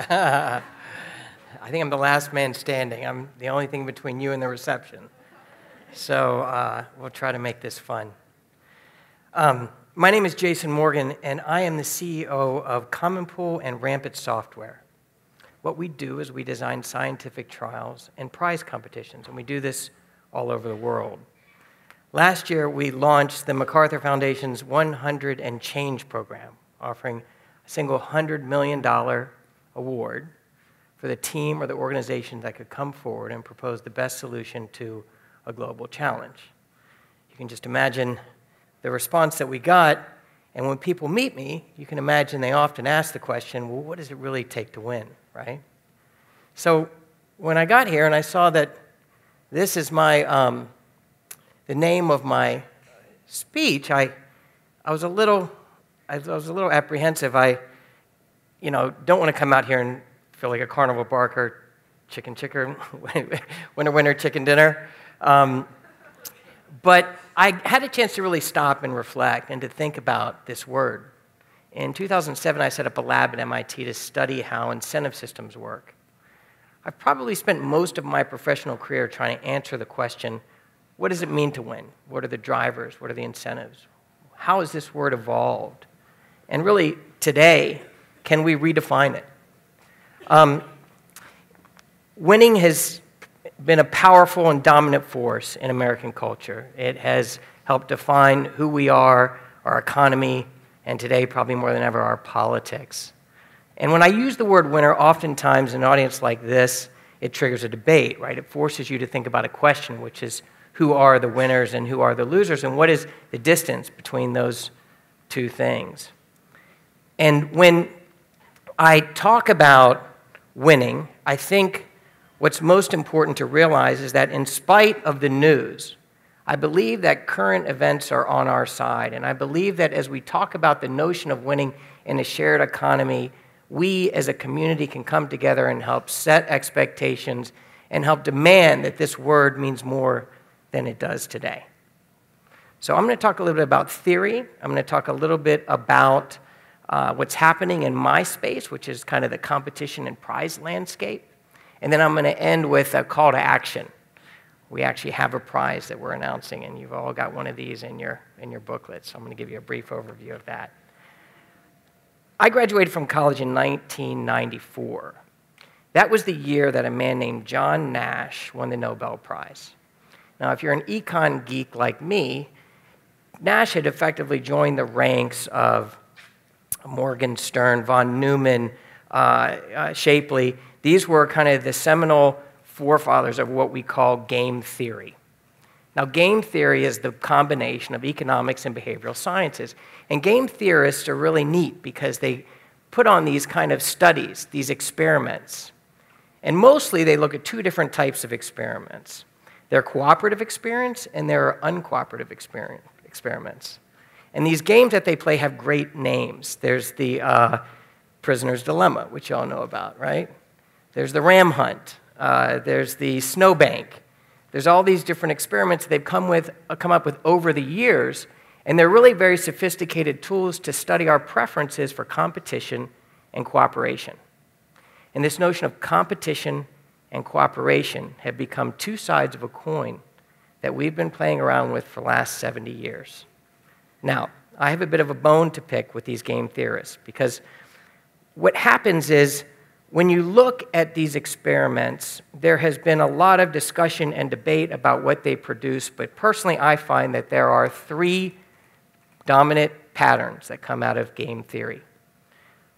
I think I'm the last man standing. I'm the only thing between you and the reception. So we'll try to make this fun. My name is Jaison Morgan, and I am the CEO of Common Pool and Rampant Software. What we do is we design scientific trials and prize competitions, and we do this all over the world. Last year, we launched the MacArthur Foundation's 100 and Change program, offering a single $100 million award for the team or the organization that could come forward and propose the best solution to a global challenge. You can just imagine the response that we got, and when people meet me, you can imagine they often ask the question, well, what does it really take to win, right? So when I got here and I saw that this is my the name of my speech, I was a little apprehensive. I don't want to come out here and feel like a carnival barker, chicken, winner, chicken dinner. But I had a chance to really stop and reflect and to think about this word. In 2007, I set up a lab at MIT to study how incentive systems work. I've probably spent most of my professional career trying to answer the question, what does it mean to win? What are the drivers? What are the incentives? How has this word evolved? And really, today, can we redefine it? Winning has been a powerful and dominant force in American culture. It has helped define who we are, our economy, and today, probably more than ever, our politics. And when I use the word winner, oftentimes in an audience like this, it triggers a debate, right? It forces you to think about a question, which is, who are the winners and who are the losers, and what is the distance between those two things? And when I talk about winning, I think what's most important to realize is that in spite of the news, I believe that current events are on our side, and I believe that as we talk about the notion of winning in a shared economy, we as a community can come together and help set expectations and help demand that this word means more than it does today. So I'm going to talk a little bit about theory. I'm going to talk a little bit about what's happening in my space, which is kind of the competition and prize landscape. And then I'm going to end with a call to action. We actually have a prize that we're announcing, and you've all got one of these in your booklet, so I'm going to give you a brief overview of that. I graduated from college in 1994. That was the year that a man named John Nash won the Nobel Prize. Now, if you're an econ geek like me, Nash had effectively joined the ranks of Morgan, Stern, von Neumann, Shapley. These were kind of the seminal forefathers of what we call game theory. Now, game theory is the combination of economics and behavioral sciences. And game theorists are really neat because they put on these kind of studies, these experiments. And mostly they look at two different types of experiments. They're cooperative experiments and they're uncooperative experiments. And these games that they play have great names. There's the prisoner's dilemma, which you all know about, right? There's the ram hunt. There's the snowbank. There's all these different experiments they've come up with over the years, and they're really very sophisticated tools to study our preferences for competition and cooperation. And this notion of competition and cooperation have become two sides of a coin that we've been playing around with for the last 70 years. Now, I have a bit of a bone to pick with these game theorists because what happens is when you look at these experiments, there has been a lot of discussion and debate about what they produce, but personally I find that there are three dominant patterns that come out of game theory.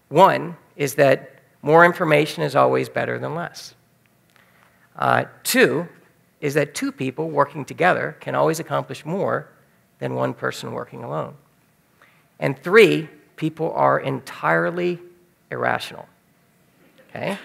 One is that more information is always better than less. Two is that two people working together can always accomplish more than one person working alone. And three, people are entirely irrational. Okay?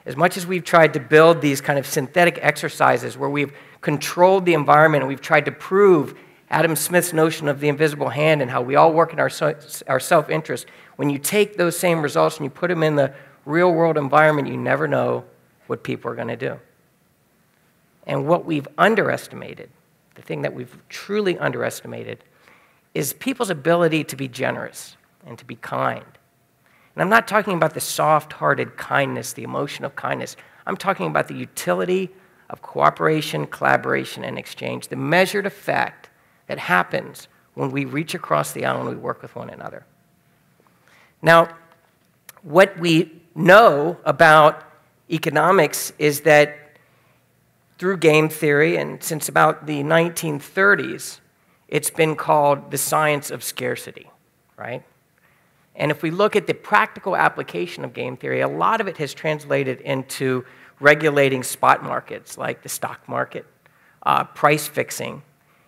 As much as we've tried to build these kind of synthetic exercises where we've controlled the environment and we've tried to prove Adam Smith's notion of the invisible hand and how we all work in our self-interest, when you take those same results and you put them in the real-world environment, you never know what people are going to do. And what we've underestimated, the thing that we've truly underestimated, is people's ability to be generous and to be kind And I'm not talking about the soft-hearted kindness, the emotion of kindness. I'm talking about the utility of cooperation, collaboration, and exchange, the measured effect that happens when we reach across the aisle and we work with one another. Now, what we know about economics is that through game theory, and since about the 1930s, it's been called the science of scarcity, right? And if we look at the practical application of game theory, a lot of it has translated into regulating spot markets like the stock market, price fixing,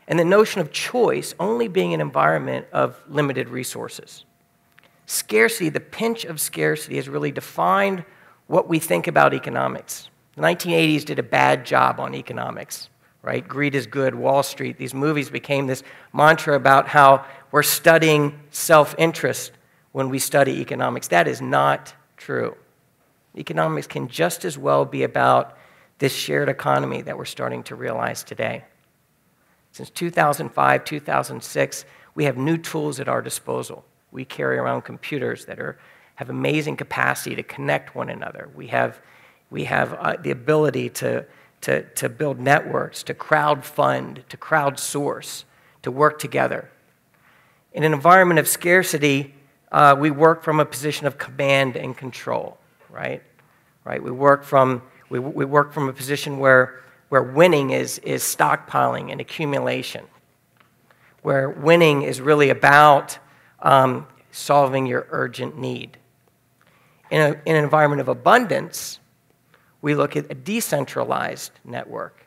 and the notion of choice only being an environment of limited resources. Scarcity, the pinch of scarcity, has really defined what we think about economics. The 1980s did a bad job on economics, right? Greed is good, Wall Street. These movies became this mantra about how we're studying self-interest when we study economics. That is not true. Economics can just as well be about this shared economy that we're starting to realize today. Since 2005, 2006, we have new tools at our disposal. We carry around computers that have amazing capacity to connect one another. We have the ability to build networks, to crowdfund, to crowdsource, to work together. In an environment of scarcity, we work from a position of command and control, right? We work from a position where winning is stockpiling and accumulation, where winning is really about solving your urgent need. In an environment of abundance, we look at a decentralized network.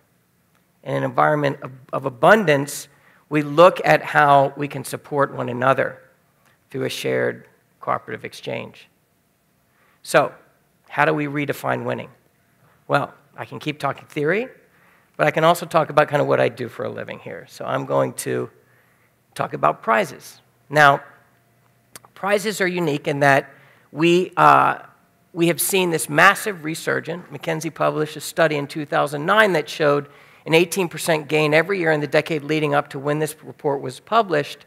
In an environment of abundance, we look at how we can support one another through a shared cooperative exchange. So, how do we redefine winning? Well, I can keep talking theory, but I can also talk about kind of what I do for a living here. So I'm going to talk about prizes. Now, prizes are unique in that we have seen this massive resurgence. McKinsey published a study in 2009 that showed an 18% gain every year in the decade leading up to when this report was published,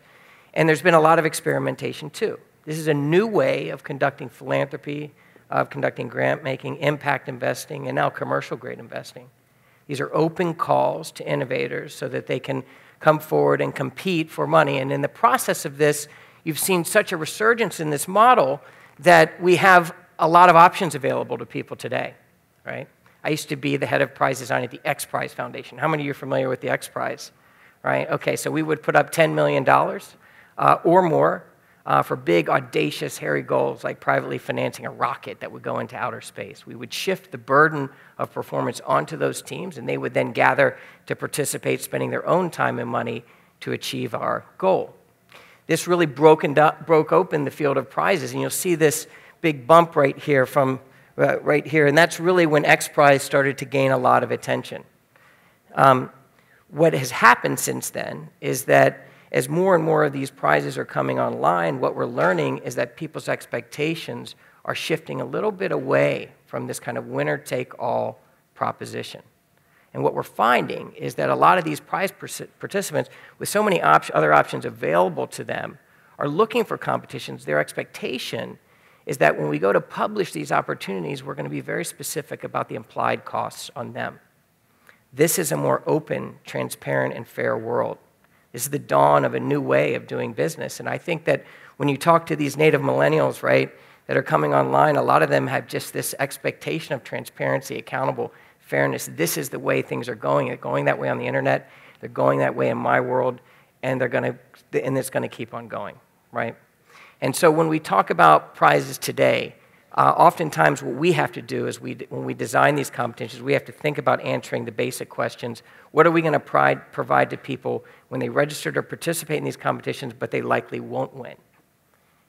and there's been a lot of experimentation too. This is a new way of conducting philanthropy, of conducting grant-making, impact investing, and now commercial-grade investing. These are open calls to innovators so that they can come forward and compete for money. And in the process of this, you've seen such a resurgence in this model that we have a lot of options available to people today, right? I used to be the head of prize design at the X Prize Foundation. How many of you are familiar with the X Prize, right? Okay, so we would put up $10 million or more for big, audacious, hairy goals like privately financing a rocket that would go into outer space. We would shift the burden of performance onto those teams, and they would then gather to participate, spending their own time and money to achieve our goal. This really broke open the field of prizes, and you'll see this big bump right here right here, and that's really when X Prize started to gain a lot of attention. What has happened since then is that as more and more of these prizes are coming online, what we're learning is that people's expectations are shifting a little bit away from this kind of winner-take-all proposition. And what we're finding is that a lot of these prize participants, with so many other options available to them, are looking for competitions. Their expectation is that when we go to publish these opportunities, we're going to be very specific about the implied costs on them. This is a more open, transparent, and fair world. This is the dawn of a new way of doing business. And I think that when you talk to these native millennials, right, that are coming online, a lot of them have just this expectation of transparency, accountable, fairness. This is the way things are going. They're going that way on the internet. They're going that way in my world, and it's going to keep on going, right? And so when we talk about prizes today, oftentimes what we have to do is when we design these competitions, we have to think about answering the basic questions. What are we going to provide to people when they register to participate in these competitions, but they likely won't win?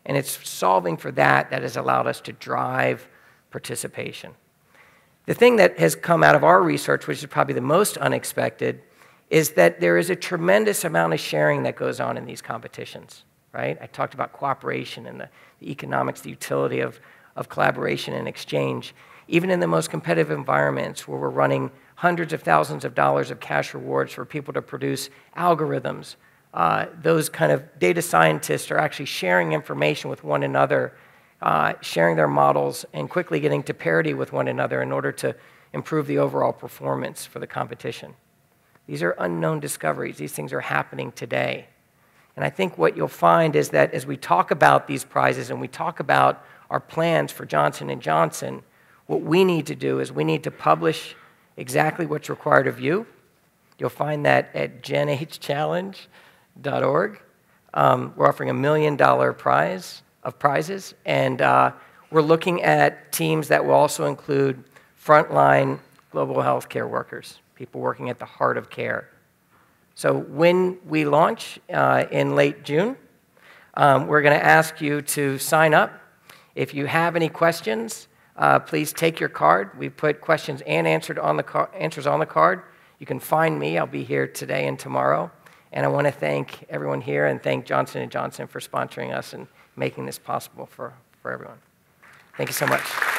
And it's solving for that has allowed us to drive participation. The thing that has come out of our research, which is probably the most unexpected, is that there is a tremendous amount of sharing that goes on in these competitions, right? I talked about cooperation and the economics, the utility of collaboration and exchange. Even in the most competitive environments where we're running hundreds of thousands of dollars of cash rewards for people to produce algorithms, those kind of data scientists are actually sharing information with one another sharing their models and quickly getting to parity with one another in order to improve the overall performance for the competition. These are unknown discoveries. These things are happening today. And I think what you'll find is that as we talk about these prizes and we talk about our plans for Johnson & Johnson, what we need to do is we need to publish exactly what's required of you. You'll find that at genhchallenge.org. We're offering $1 million prizes, and we're looking at teams that will also include frontline global healthcare workers, people working at the heart of care. So when we launch in late June, we're going to ask you to sign up. If you have any questions, please take your card. We put questions and answers on the card. You can find me. I'll be here today and tomorrow. And I want to thank everyone here and thank Johnson & Johnson for sponsoring us and making this possible for everyone. Thank you so much.